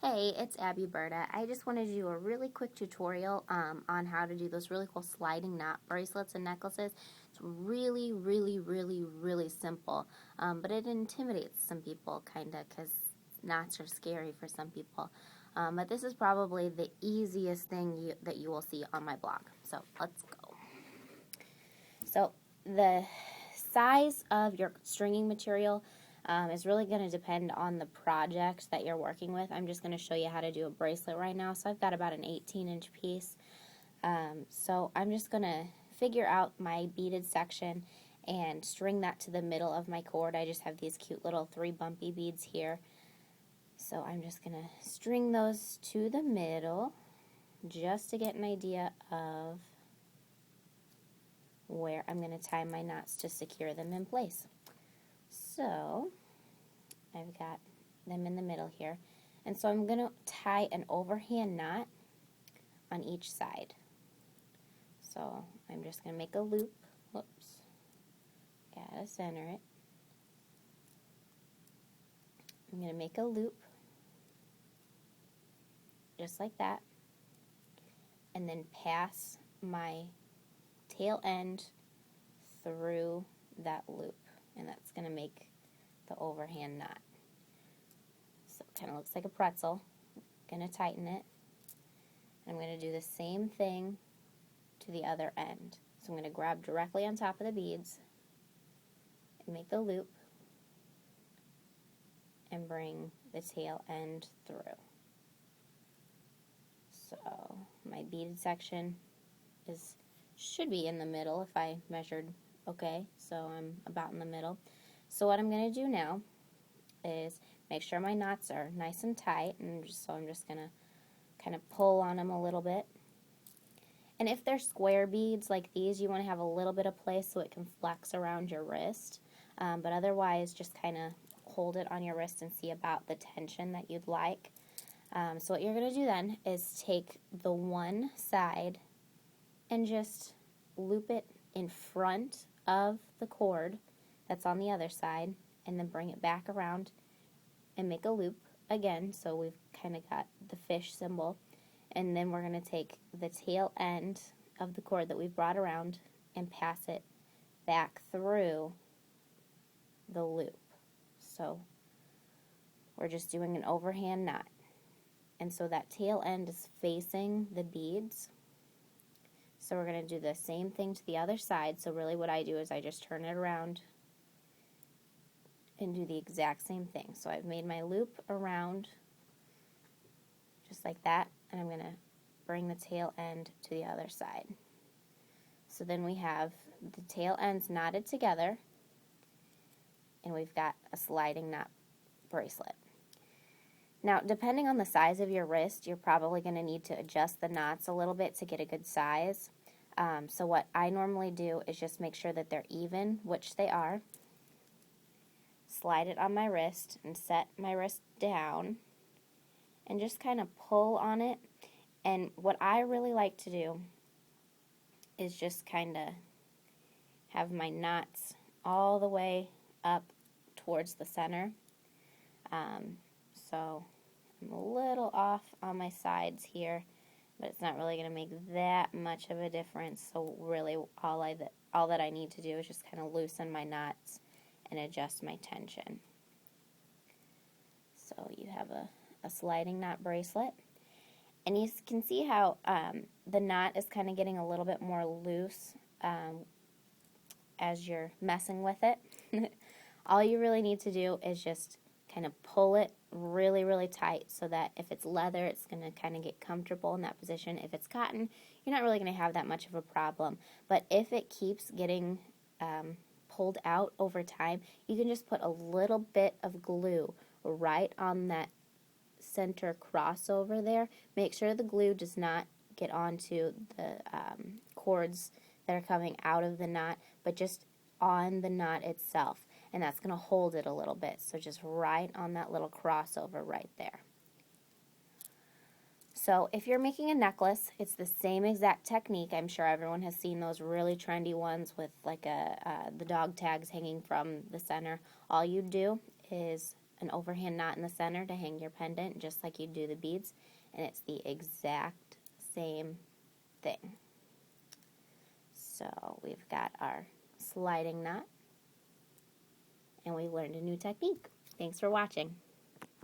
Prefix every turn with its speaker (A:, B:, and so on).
A: Hey, it's Abbi Berta. I just wanted to do a really quick tutorial on how to do those really cool sliding knot bracelets and necklaces. It's really simple, but it intimidates some people kind of because knots are scary for some people. But this is probably the easiest thing that you will see on my blog. So let's go. So the size of your stringing material is really going to depend on the project that you're working with. I'm just going to show you how to do a bracelet right now. So I've got about an 18-inch piece. So I'm just going to figure out my beaded section and string that to the middle of my cord. I just have these cute little 3 bumpy beads here. So I'm just going to string those to the middle just to get an idea of where I'm going to tie my knots to secure them in place. So I've got them in the middle here, and so I'm going to tie an overhand knot on each side. So I'm just going to make a loop. Whoops, gotta center it. I'm going to make a loop just like that, and then pass my tail end through that loop, and that's going to make the overhand knot. So it kind of looks like a pretzel. I'm going to tighten it. I'm going to do the same thing to the other end. So I'm going to grab directly on top of the beads and make the loop and bring the tail end through. So my beaded section should be in the middle if I measured okay, so I'm about in the middle. So what I'm going to do now is make sure my knots are nice and tight, and so I'm just going to kind of pull on them a little bit. And if they're square beads like these, you want to have a little bit of play so it can flex around your wrist, but otherwise just kind of hold it on your wrist and see about the tension that you'd like. So what you're going to do then is take the one side and just loop it in front of the cord that's on the other side, and then bring it back around and make a loop again, so we've kind of got the fish symbol, and then we're going to take the tail end of the cord that we've brought around and pass it back through the loop. So we're just doing an overhand knot, and so that tail end is facing the beads. So we're going to do the same thing to the other side. So really what I do is I just turn it around and do the exact same thing. So I've made my loop around just like that, and I'm going to bring the tail end to the other side. So then we have the tail ends knotted together, and we've got a sliding knot bracelet. Now, depending on the size of your wrist, you're probably going to need to adjust the knots a little bit to get a good size. So what I normally do is just make sure that they're even, which they are. Slide it on my wrist and set my wrist down and just kind of pull on it. And what I really like to do is just kind of have my knots all the way up towards the center. So I'm a little off on my sides here, but it's not really going to make that much of a difference. So really all that I need to do is just kind of loosen my knots and adjust my tension. So you have a sliding knot bracelet, and you can see how the knot is kind of getting a little bit more loose as you're messing with it. All you really need to do is just kind of pull it really tight, so that if it's leather, it's going to kind of get comfortable in that position. If it's cotton, you're not really going to have that much of a problem. But if it keeps getting pulled out over time, you can just put a little bit of glue right on that center crossover there. Make sure the glue does not get onto the cords that are coming out of the knot, but just on the knot itself, and that's going to hold it a little bit. So just right on that little crossover right there. So if you're making a necklace, it's the same exact technique. I'm sure everyone has seen those really trendy ones with like the dog tags hanging from the center. All you do is an overhand knot in the center to hang your pendant, just like you do the beads, and it's the exact same thing. So we've got our sliding knot, and we learned a new technique. Thanks for watching.